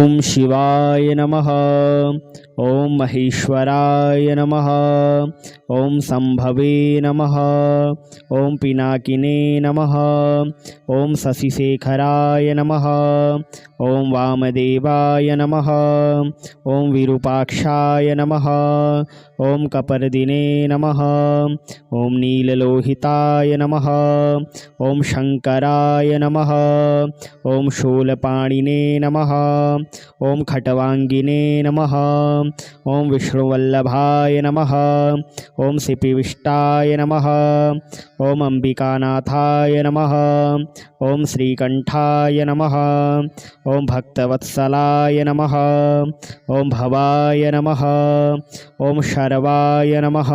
ओम शिवाय नमः। ओम महेश्वराय नमः। ओम संभवे नमः। ओम पिनाकिने नमः। ओम शशिशेखराय नमः। ओम वामदेवाय नमः। ओम विरूपाक्षाय नमः। ओम कपर्दिने नमः। ओम नीललोहिताय नमः। ओम शंकराय नमः। ओम शूलपाणिने नमः। ओम खट्वांगिने नमः। ओम विष्णुवल्लभाय नमः। ओम सिपिविष्टाय नमः। ओम अंबिकानाथाय नमः। ओम श्रीकंठाय नमः। ओम भक्तवत्सलाय नमः। ओम भवाय नमः। ओम शर्वाय नमः।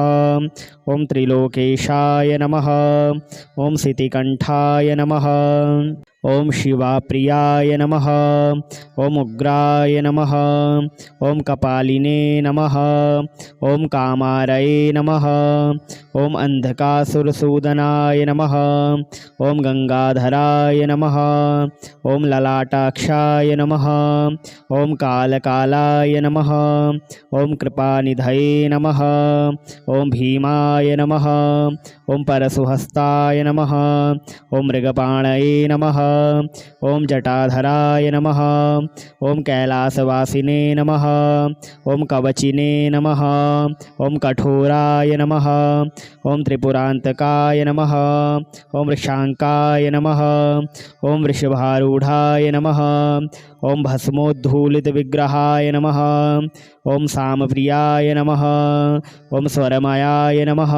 ओम त्रिलोकेशाय नमः। ओम सितिकंठाय नमः। ओम शिवाप्रियाय नमः। ओम उग्राय नमः। ओम कपालिने नमः। ओम कामारये नमः। ओम अंधकासुरसूदनाय नमः। ओम गंगाधराय नमः। ओम ललाटाक्षाय नमः। ओम कालकालाय नमः। ओम कृपानिधये नमः। ओम भीमाय नमः। ओम परशुहस्ताय नमः। ओम मृगपाणये नमः। ओम जटाधराय नमः। ओम कैलासवासिने नमः। ओम कवचिने नमः। ओम कठोराय नमः। ओम त्रिपुरांतकाय नमः। ओम ऋषांकाय नमः। ओम वृषभारूढ़ाय नमः। ओम भस्मोद्धूलित विग्रहाय नमः। ओम सामप्रियाय नमः। ओम स्वरमयाय नमः।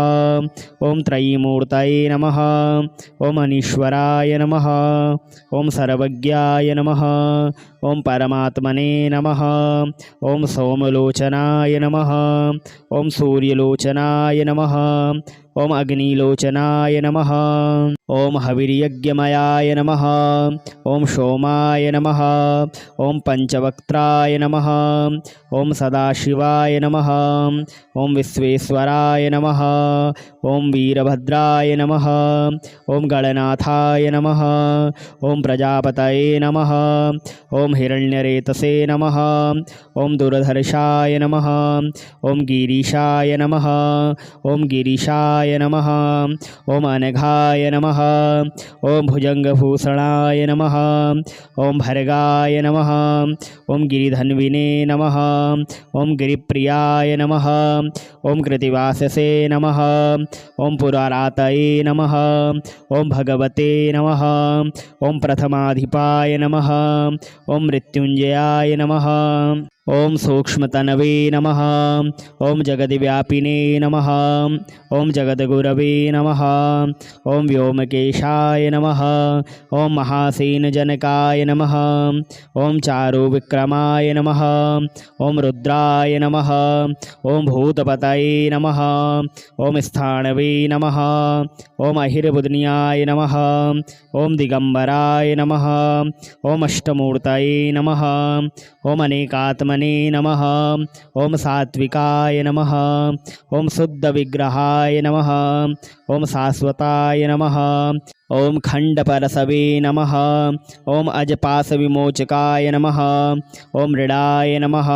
ओम त्रयीमूर्तये नमः। ओम अनीश्वराय नमः। ओम सर्वज्ञाय नमः। ओम परमात्मने नमः। ओम सोमलोचनाय नमः। ओम सूर्यलोचनाय नमः। ओम अग्निलोचनाय नमः। ओम हविर्यज्ञमयाय नमः। ओम सोमाय नमः। ओम पंचवक्त्राय नमः। ओम सदाशिवाय नमः। ओम विश्वेश्वराय नमः। ओम वीरभद्राय नमः। ओम गणनाथाय नमः। ओम प्रजापतये नमः। ओम हिरण्यरेतसे नमः। ओम दुर्धर्षाय नमः। ओम गिरीशाय नमः। ओम गिरीशाय नमः। ओम अनघाय नमः। ओम भुजंगभूषणाय नमः। ओम भर्गाय नमः। ओम गिरिधन्विने नमः। ओम गिरिप्रियाय नमः। ओम कृतिवाससे नमः। ओम पुरारातये नमः। ओम भगवते नमः। ओम प्रथमाधिपाय नमः। ओम मृत्युंजयाय नमः। ओम सूक्ष्मतनवे नमः। ओम जगद्व्यापिने नमः। ओम जगद्गुरवे नमः। ओम व्योमकेशाय नमः। ओम महासेनजनकाय नमः। ओम चारुविक्रमाय नमः। ओम रुद्राय नमः। ओम भूतपतये नमः। ओम स्थाणवे नमः। ओम अहिर्बुद्न्याय नमः। ओम दिगंबराय नमः। ओम अष्टमूर्तये नमः। ओम अनेकात्मने नमः। ओम सात्विकाय नमः। ओम शुद्ध विग्रहाय नमः। ओम शाश्वताय नमः। ओम खंडपरसवे नमः। ओम अजपास विमोचकाय नमः। ओम मृडाय नमः।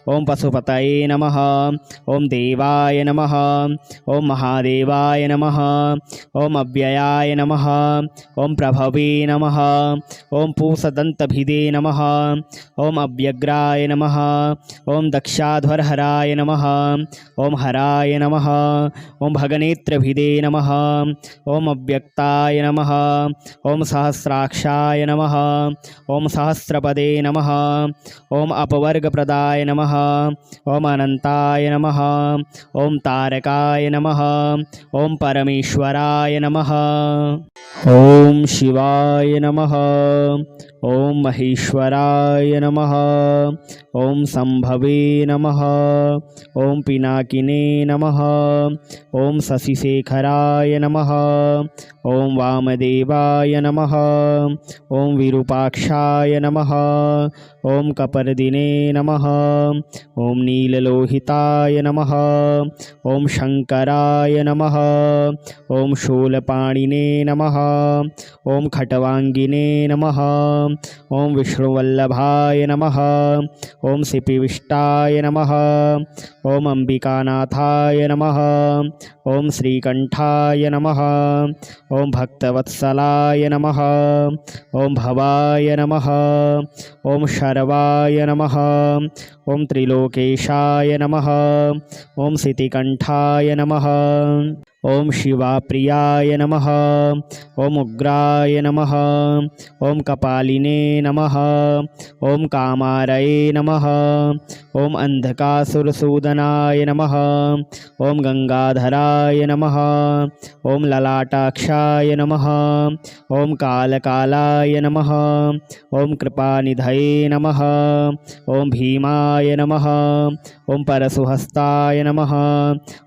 ओम पशुपतये नमः। ओम देवाय नमः। ओम महादेवाय नमः। ओम अव्ययाय नमः। ओम प्रभवे नमः। ओम पूषदन्तभिदे नमः। ओम अव्यग्राय नमः। ओम दक्षाध्वरहराय नमः। ओम हराय नमः। ओम भगनेत्रभिदे नमः। ओम अव्यक्ताय नमः। ओम सहस्राक्षाय नमः। ओम सहस्रपदे नमः। ओम अपवर्गप्रदाय नमः। ओम अनंताय नमः। ओम तारकाय नमः। ओम परमेश्वराय नमः। ओम शिवाय नमः। ओम महेश्वराय नमः। ओम संभवे नमः। ओम पिनाकिने नमः। ओम शशिशेखराय नमः। ओम वामदेवाय नमः। ओम विरूपाक्षाय नमः। ओम कपर्दिने नमः। ओम नीललोहिताय नमः। ओम शंकराय नमः। ओम शूलपाणिने नमः। ओम खट्वांगिने नमः। ॐ विष्णुवल्लभाय नमः। ॐ सिपिविष्टाय नमः। ॐ अम्बिकानाथाय नमः। ॐ श्रीकण्ठाय नमः। ॐ भक्तवत्सलाय नमः। ॐ भवाय नमः। ॐ शर्वाय नमः। ॐ त्रिलोकेशाय नमः। ॐ सितिकण्ठाय नमः। ॐ शिवाप्रियाय नमः। ॐ उग्राय नमः। ॐ कपालिने नमः। ॐ कामारये नमः। ॐ अन्धकासुरसूदनाय नमः। ॐ गंगाधराय नमः। ॐ ललाटाक्षाय नमः। ॐ कालकालाय नमः। ॐ कृपानिधये नमः। ॐ भीमाय नमः। ॐ परशुहस्ताय नमः।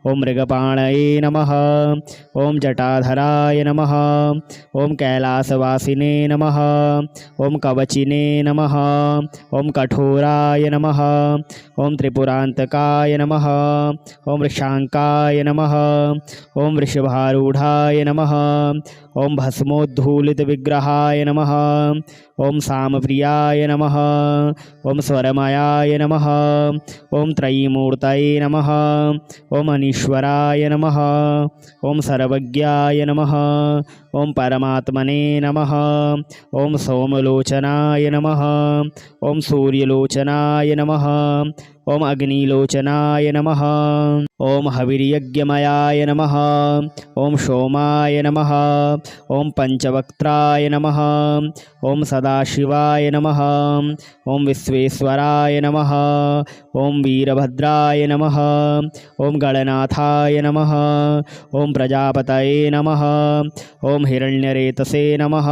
ॐ मृगपाणये नमः। ॐ जटाधराय नमः। ॐ कैलासवासिने नमः। ॐ कवचिने नमः। ॐ कठोराय नमः। ॐ त्रिपुरान्तकाय नमः। ॐ वृषाङ्काय नमः। ॐ वृषभारूढाय नमः। ॐ भस्मोद्धूलितविग्रहाय नमः। ॐ सामप्रियाय नमः। ॐ स्वरमयाय नमः। ॐ त्रयीमूर्तये नमः। ॐ अनीश्वराय नमः। ॐ सर्वज्ञाय नमः। ॐ परमात्मने नमः। ॐ सोमलोचनाय नमः। ॐ सूर्यलोचनाय नमः। ॐ अग्निलोचनाय नमः। ॐ हविर्यज्ञमयाय नमः। ॐ सोमाय नमः। ॐ पंचवक्त्राय नमः। ॐ सदाशिवाय नमः। ॐ विश्वेश्वराय नमः। ॐ वीरभद्राय नमः। ॐ गणनाथाय नमः। ॐ प्रजापतये नमः। ॐ हिरण्यरेतसे नमः।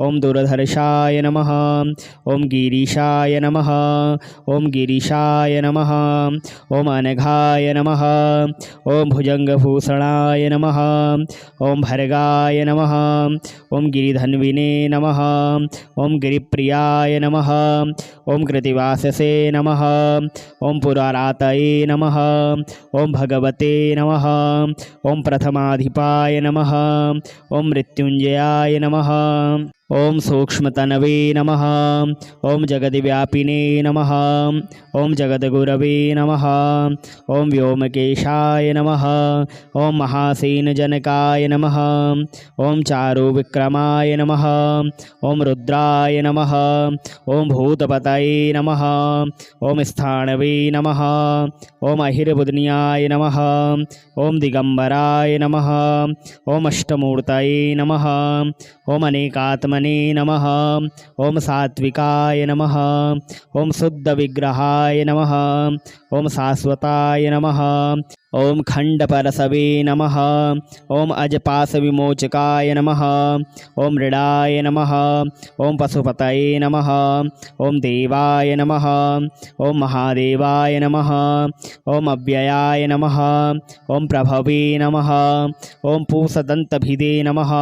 ॐ दुर्धर्षाय नमः। ॐ गिरीशाय नमः। ॐ गिरीशाय नमः। ॐ अनघाय नमः। ॐ भुजंगभूषणाय नमः। ॐ भर्गाय नमः। ॐ गिरिधन्विने नमः। ॐ गिरिप्रियाय नमः। ॐ कृतिवाससे नमः। ॐ पुरारातये नमः। ॐ भगवते नमः। ॐ प्रथमाधिपाय नमः। ॐ मृत्युञ्जयाय नमः। ॐ सूक्ष्मतनवे नमः। ॐ जगद्व्यापिने नमः। ॐ जगद्गुरवे नमः। ॐ व्योमकेशाय नमः। ॐ महासेनजनकाय नमः। ॐ चारुविक्रमाय नमः। ॐ रुद्राय नमः। ॐ भूतपतये नमः। ॐ स्थाणवे नमः। ॐ अहिर्बुध्न्याय नमः। ॐ दिगंबराय नमः। ॐ अष्टमूर्तये नमः। ॐ अनेकात्मने नमः। ॐ सात्विकाय नमः। ॐ शुद्धविग्रहाय नमः। ॐ शाश्वताय नमः। ॐ खण्डपरशवे नमः। ॐ अजपाशविमोचकाय नमः। ॐ मृडाय नमः। ॐ पशुपतये नमः। ॐ देवाय नमः। ॐ महादेवाय नमः। ॐ अव्ययाय नमः। ॐ प्रभवे नमः। ॐ पूषदन्तभिदे नमः।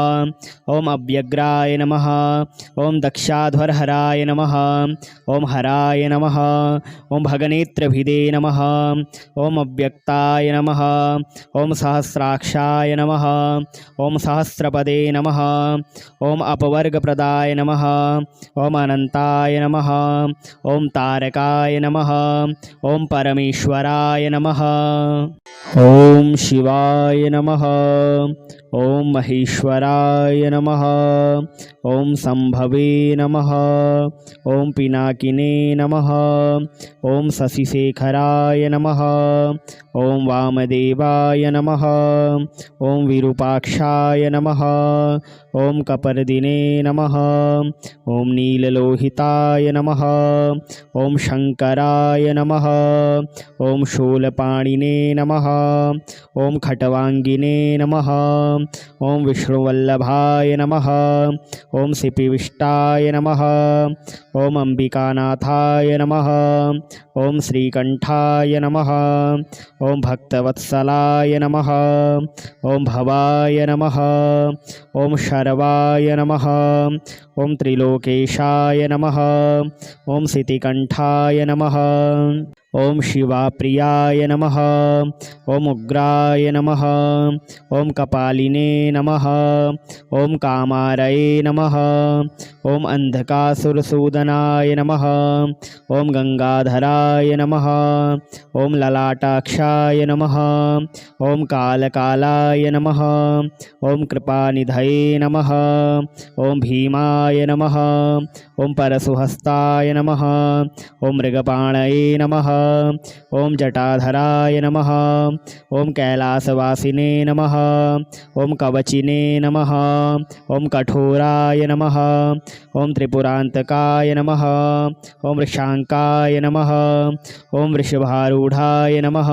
ॐ अव्यग्राय नमः। ॐ दक्षाध्वरहराय नमः। ॐ हराय नमः। ॐ भगनेत्रभिदे नमः। ॐ अव्यक्ताय नमः। ॐ सहस्राक्षाय नमः। ॐ सहस्रपदे नमः। ॐ अपवर्गप्रदाय नमः। ॐ अनन्ताय नमः। ॐ तारकाय नमः। ॐ परमेश्वराय नमः। ॐ शिवाय नमः। ॐ महेश्वराय नमः। ॐ संभवे नमः। ॐ पिनाकिने नमः। ॐ शशिशेखराय नमः। ॐ वामदेवाय नमः। ॐ विरूपाक्षाय नमः। ॐ कपर्दिने नमः। ॐ नीललोहिताय नमः। ॐ शंकराय नमः। ॐ शूलपाणिने नमः। ॐ खट्वांगिने नमः। ॐ विष्णुवल्लभाय नमः। ॐ सिपिविष्टाय नमः। ॐ अम्बिकानाथाय नमः। ॐ श्रीकण्ठाय नमः। ॐ भक्तवत्सलाय नमः। ॐ भवाय नमः। ॐ शर्वाय नमः। ॐ त्रिलोकेशाय नमः। ॐ सितिकण्ठाय नमः। ओम शिवाप्रियाय नमः। ओम उग्राय नमः। ओम कपालिने नमः। ओम कामारये नमः। ओम अंधकासुरसूदनाय नमः। ओम गंगाधराय नमः। ओम ललाटाक्षाय नमः। ओम कालकालाय नमः। ओम कृपानिधये नमः। ओम भीमाय नमः। ओम परशुहस्ताय नमः। ओम मृगपाणये नमः। ओम जटाधराय नमः। ओम कैलासवासिने नमः। ओम कवचिने नमः। ओम कठोराय नमः। ओम त्रिपुरांतकाय नमः। ओम वृषांकाय नमः। ओम वृषभारूढ़ाय नमः।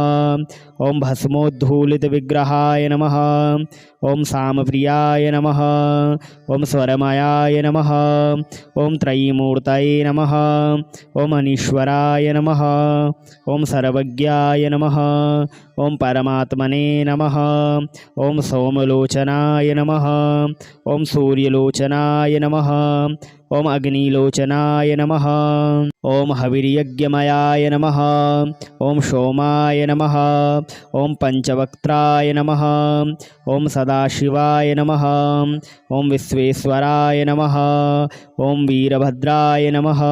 ओम भस्मोद्धूलित विग्रहाय नमः। ओम सामप्रियाय नमः। ओम स्वरमयाय नमः। ओम त्रयीमूर्तये नमः। ओम अनीश्वराय नमः। ओम सर्वज्ञाय नमः। ओम परमात्मने नमः। ओम सोमलोचनाय नमः। ओम सूर्यलोचनाय नमः। ओम अग्निलोचनाय नमः। ओम हविर्यज्ञमयाय नमः। ओम सोमाय नमः। ओम पंचवक्त्राय नमः। ओम सदाशिवाय नमः। ओम विश्वेश्वराय नमः। ओम वीरभद्राय नमः।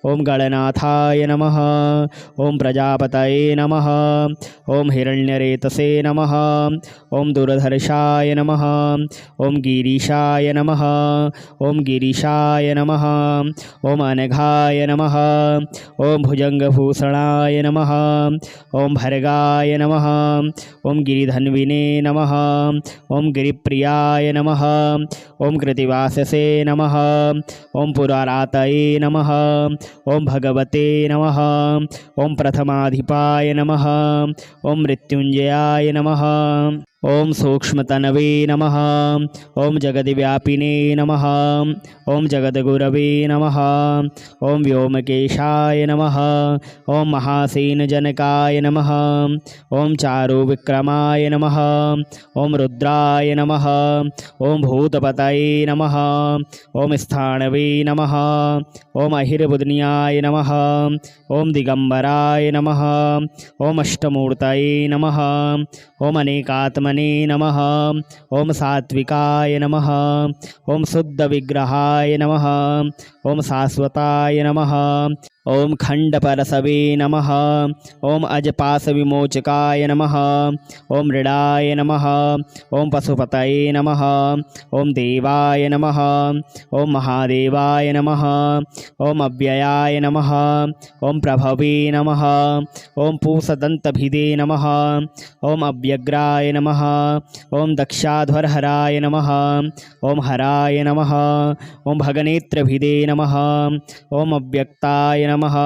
ओम गणनाथाय नमः। ओम प्रजापतये नमः। ओम हिरण्यरेतसे नमः। ओम दुर्धर्षाय नमः। ओम गिरीशाय नमः। ओम गिरीशाय नमः। ओम अनघाय नमः। ओम भुजंगभूषणाय नमः। ओम भर्गाय नमः। ओम गिरिधन्विने नमः। ओम गिरिप्रियाय नमः। ओम कृतिवाससे नमः। ओम पुरारातये नमः। ओम भगवते नमः। ओम प्रथमाधिपाय नमः। ओम मृत्युंजयाय नमः। ओम सूक्ष्मतनवे नमः। ओम जगद्व्यापिने नमः। ओम जगद्गुरवे नमः। ओम व्योमकेशाय नमः। ओम महासेनजनकाय नमः। ओम चारुविक्रमाय नमः। ओम रुद्राय नमः। ओम भूतपतये नमः। ओम स्थाणवे नमः। ओम अहिर्बुद्न्याय नमः। ओम दिगंबराय नमः। ओम अष्टमूर्तये नमः। ओम अनेकात्मने नमः। ओम सात्विकाय नमः। ओम शुद्धविग्रहाय नमः। ओम शाश्वताय नमः। ओम खंडपरसवे नमः। ओम अजपासविमोचकाय नमः। ओम मृडाय नमः। ओम पशुपतये नमः। ओम देवाय नमः। ओम महादेवाय नमः। ओम अव्ययाय नमः। ओम प्रभवे नमः। ओम पूषदन्तभिदे नमः। ओम अव्यग्राय नमः। ओम दक्षाध्वरहराय नमः। ओम हराय नमः। ओम भगनेत्रभिदे नमः। ओम अव्यक्ताय नमः।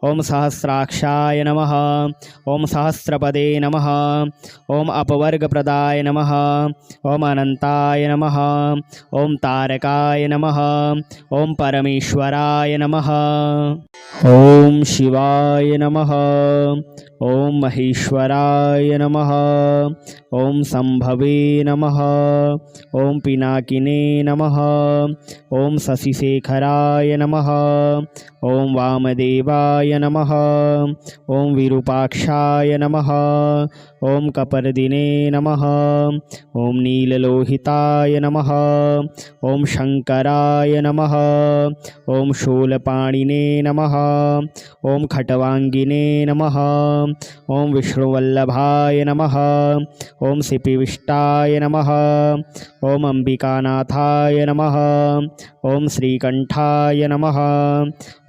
ओम सहस्राक्षाय नमः। ओम सहस्रपदे नमः। ओम अपवर्गप्रदाय नमः। ओम अनंताय नमः। ओम तारकाय नमः। ओम परमेश्वराय नमः। ओम शिवाय नमः। ओम महेश्वराय नमः। ओम संभवे नमः। ओम पिनाकिने नमः। ओम शशिशेखराय नमः। ओम वामदेवाय नमः। ओम विरूपाक्षाय नमः। ओम कपर्दिने नमः। ओम नीललोहिताय नमः। ओम शंकराय नमः। ओम शूलपाणिने नमः। ओम खट्वांगिने नमः। ओम विष्णुवल्लभाय नमः। ओम सिपिविष्टाय नमः। ओम अंबिकानाथाय नमः। ओम श्रीकंठाय नमः।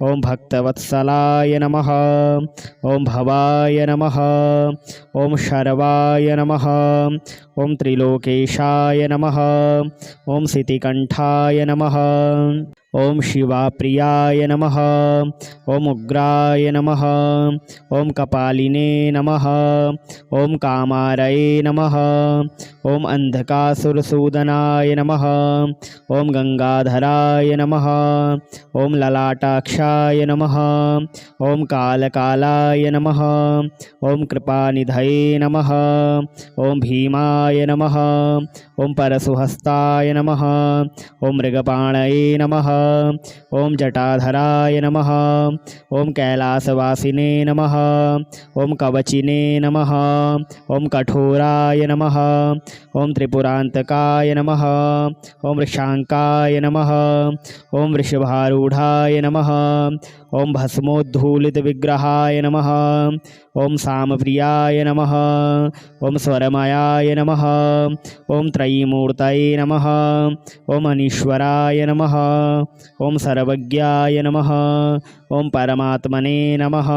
ओम भक्तवत्सलाय नमः। ओम भवाय नमः। ओम शर्वाय नमः। ओम त्रिलोकेशाय नमः। ओम सितिकंठाय नमः। ओम शिवाप्रियाय नमः। ओम उग्राय नमः। ओम कपालिने नमः। ओम कामारये नमः। ओम अंधकासुरसूदनाय नमः। ओम गंगाधराय नमः। ओम ललाटाक्षाय नमः। ओम कालकालाय नमः। ओम कृपानिधये नमः। ओम भीमाय नमः। ओम परशुहस्ताय नमः। ओम मृगपाणये नमः। ओम जटाधराय नमः। ओम कैलासवासिने नमः। ओम कवचिने नमः। ओम कठोराय नमः। ओम त्रिपुरांतकाय नमः। ओम वृषांकाय नमः। ओम वृषभारूढ़ाय नमः। ओम भस्मोद्धूलित विग्रहाय नमः। ओम सामप्रियाय नमः। ओम स्वरमयाय नमः। ओम त्रयीमूर्तये नमः। ओम अनीश्वराय नमः। ओम सर्वज्ञाय नमः। ओम परमात्मने नमः।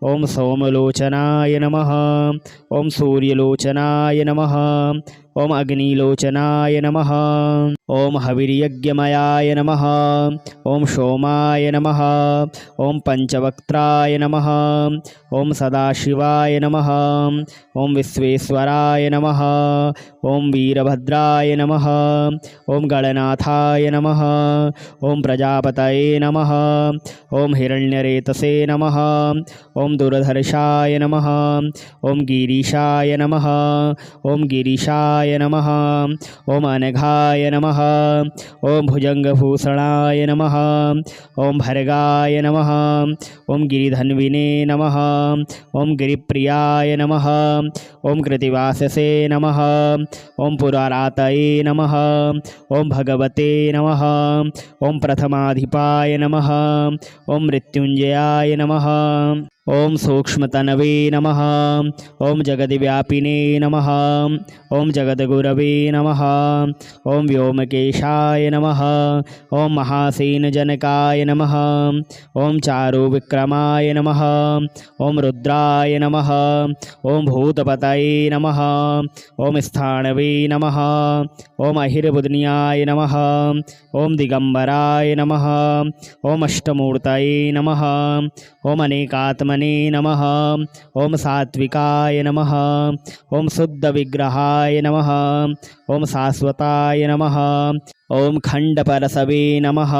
ओम सोमलोचनाय नमः। ओम सूर्यलोचनाय नमः। ओम अग्निलोचनाय नमः। ओम हविर्यज्ञमयाय नमः। ओम सोमाय नमः। ओम पंचवक्त्राय नमः। ओम सदाशिवाय नमः। ओम विश्वेश्वराय नमः। ओम वीरभद्राय नमः। ओम गणनाथाय नमः। ओम प्रजापतये नमः। ओम हिरण्यरेतसे नमः। ओम दुर्धर्षाय नमः। ओम गिरीशाय नमः। ओम गिरीशाय नमः। ओम अनघाय नमः। ओम भुजंगभूषणाय नमः। ओम भर्गाय नमः। ओम गिरिधन्विने नमः। ओम गिरिप्रियाय नमः। ओम कृतिवाससे नमः। ओम पुरारातये नमः। ओम भगवते नमः। ओम प्रथमाधिपाय नमः। ओम मृत्युंजयाय नमः। ओम सूक्ष्मतनवे नमः। ओम जगद्व्यापिने नमः। ओम जगद्गुरवे नमः। ओम व्योमकेशाय नमः। ओम महासेनजनकाय नमः। ओम चारुविक्रमाय नमः। ओम रुद्राय नमः। ओम भूतपतये नमः। ओम स्थाणवे नमः। ओम अहिर्बुद्न्याय नमः। ओम दिगंबराय नमः। ओम अष्टमूर्तये नमः। ओम अनेकात्मने नमः। ओम सात्विकाय नमः। ओम शुद्ध विग्रहाय नमः। ओम शाश्वताय नमः। ओम खंडपरसवे नमः।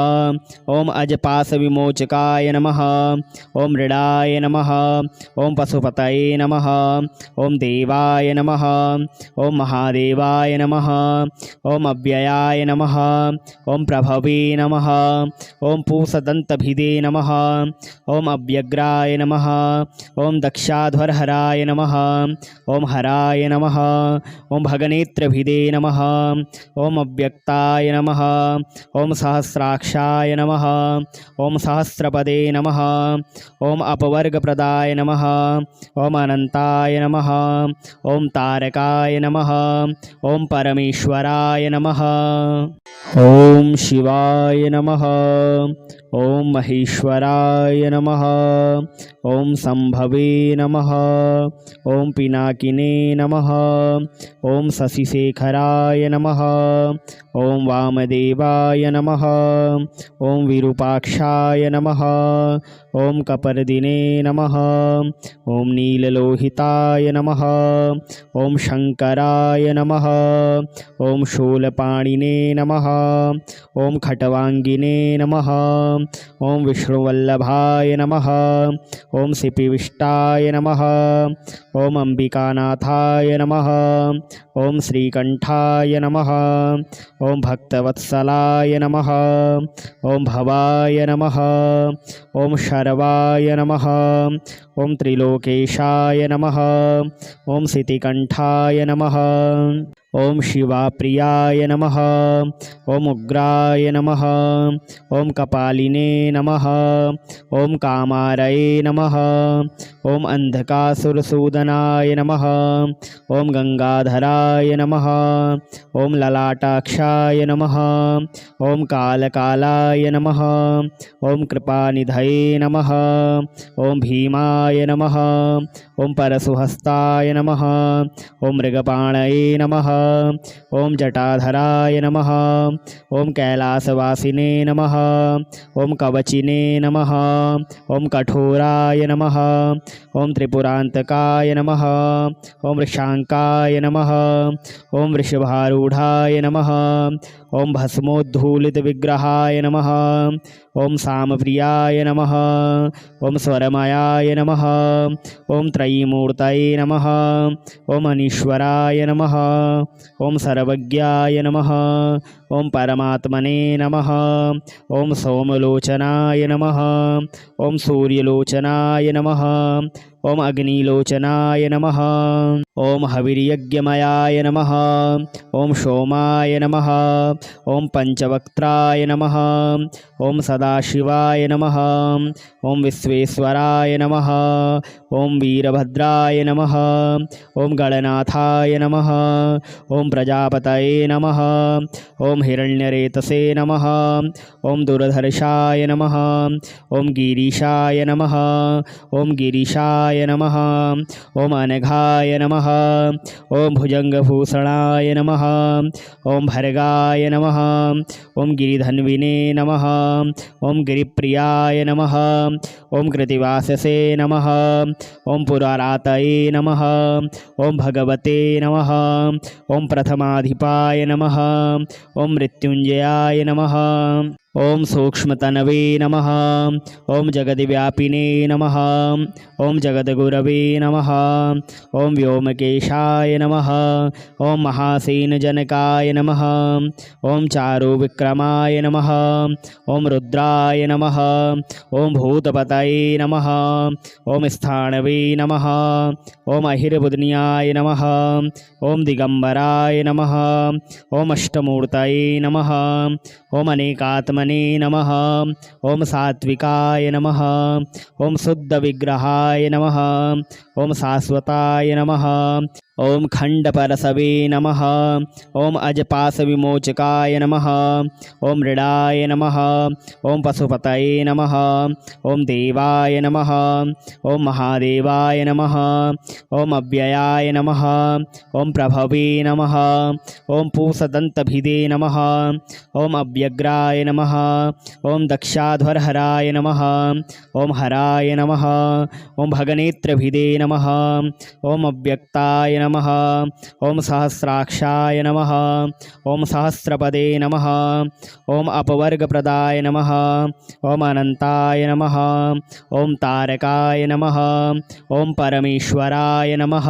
ओम अजपास विमोचकाय नमः। ओम मृडाय नमः। ओम पशुपतये नमः। ओम देवाय नमः। ओम महादेवाय नमः। ओम अव्ययाय नमः। ओम प्रभवे नमः। ओम पूषदन्तभिदे नमः। ओम अव्यग्राय नमः। ओम दक्षाध्वरहराय नमः। ओम हराय नमः। ओम भगनेत्रभिदे नमः। ओम अव्यक्ताय नमः। ओम सहस्राक्षाय नमः। ओम सहस्रपदे नमः। ओम अपवर्गप्रदाय नमः। ओम अनंताय नमः। ओम तारकाय नमः। ओम परमेश्वराय नमः। ओम शिवाय नमः। ओम महेश्वराय नमः। ओम संभवे नमः। ओम पिनाकिने नमः। ओम शशिशेखराय नमः। ओम वामदेवाय नमः। ओम विरूपाक्षाय नमः। ओम कपर्दिने नमः। ओम नीललोहिताय नमः। ओम शंकराय नमः। ओम शूलपाणिने नमः। ओम खट्वांगिने नमः। ओम विष्णुवल्लभाय नमः। ओम सिपिविष्टाय नमः। ओम अंबिकानाथाय नमः। ओम श्रीकंठाय नमः। ओम भक्तवत्सलाय नमः। ओम भवाय नमः। ओम शर्वाय नमः। ओम त्रिलोकेशाय नमः। ओम सितिकंठाय नमः। ओम शिवाप्रियाय नमः। ओम उग्राय नमः। ओम कपालिने नमः। ओम कामारये नमः। ओम अंधकासुरसूदनाय नमः। ओम गंगाधराय नमः। ओम ललाटाक्षाय नमः। ओम कालकालाय नमः। ओम कृपानिधये नमः। ओम भीमाय नमः। ओम परशुहस्ताय नमः। ओम मृगपाणये नमः। ओम जटाधराय नमः। ओम कैलासवासिने नमः। ओम कवचिने नमः। ओम कठोराय नमः। ओम त्रिपुरांतकाय नमः। ओम वृषांकाय नमः। ओम वृषभारूढ़ाय नमः। ओम भस्मोद्धूलित विग्रहाय नमः। ॐ सामप्रियाय नमः। ॐ स्वरमयाय नमः। ॐ त्रयीमूर्तये नमः। ॐ अनीश्वराय नमः। ॐ सर्वज्ञाय नमः। ॐ परमात्मने नमः। ॐ सोमलोचनाय नमः। ॐ सूर्यलोचनाय नमः। ॐ अग्निलोचनाय नमः। ॐ हविर्यज्ञमयाय नमः। ॐ सोमाय नमः। ॐ पञ्चवक्त्राय नमः। ॐ सदाशिवाय नमः। ॐ विश्वेश्वराय नमः। ॐ वीरभद्राय नमः। ॐ गणनाथाय नमः। ॐ प्रजापतये नमः। ॐ हिरण्यरेतसे नमः। ॐ दुर्धर्षाय नमः। ॐ गिरीशाय नमः। ॐ गिरीशाय नमः। ॐ अनघाय नमः। ॐ भुजङ्गभूषणाय नमः। ॐ भर्गाय नमः। ॐ गिरिधन्विने नमः। ॐ गिरिप्रियाय नमः। ॐ कृतिवाससे नमः। ॐ पुरारातये नमः। ॐ भगवते नमः। ॐ प्रथमाधिपाय नमः। ॐ मृत्युञ्जयाय नमः। ॐ सूक्ष्मतनवे नमः। ॐ जगद्व्यापिने नमः। ॐ जगद्गुरवे नमः। ॐ व्योमकेशाय नमः। ॐ महासेनजनकाय नमः। ॐ चारुविक्रमाय नमः। ॐ रुद्राय नमः। ॐ भूतपतये नमः। ॐ स्थाणवे नमः। ॐ अहिर्बुध्न्याय नमः। ॐ दिगम्बराय नमः। ॐ अष्टमूर्तये नमः। ॐ अनेकात्मने नमः। ॐ सात्विकाय नमः। ॐ शुद्धविग्रहाय नमः। ॐ शाश्वताय नमः। ॐ खण्डपरशवे नमः। ॐ अजपाशविमोचकाय नमः। ॐ मृडाय नमः। ॐ पशुपतये नमः। ॐ देवाय नमः। ॐ महादेवाय नमः। ॐ अव्ययाय नमः। ॐ प्रभवे नमः। ॐ पूषदन्तभिदे नमः। ॐ अव्यग्राय नमः। ॐ दक्षाध्वरहराय नमः। ॐ हराय नमः। ॐ भगनेत्रभिदे नमः। ॐ अव्यक्ताय नमः। ॐ सहस्राक्षाय नमः। ॐ सहस्रपदे नमः। ॐ अपवर्गप्रदाय नमः। ॐ अनन्ताय नमः। ॐ तारकाय नमः। ॐ परमेश्वराय नमः।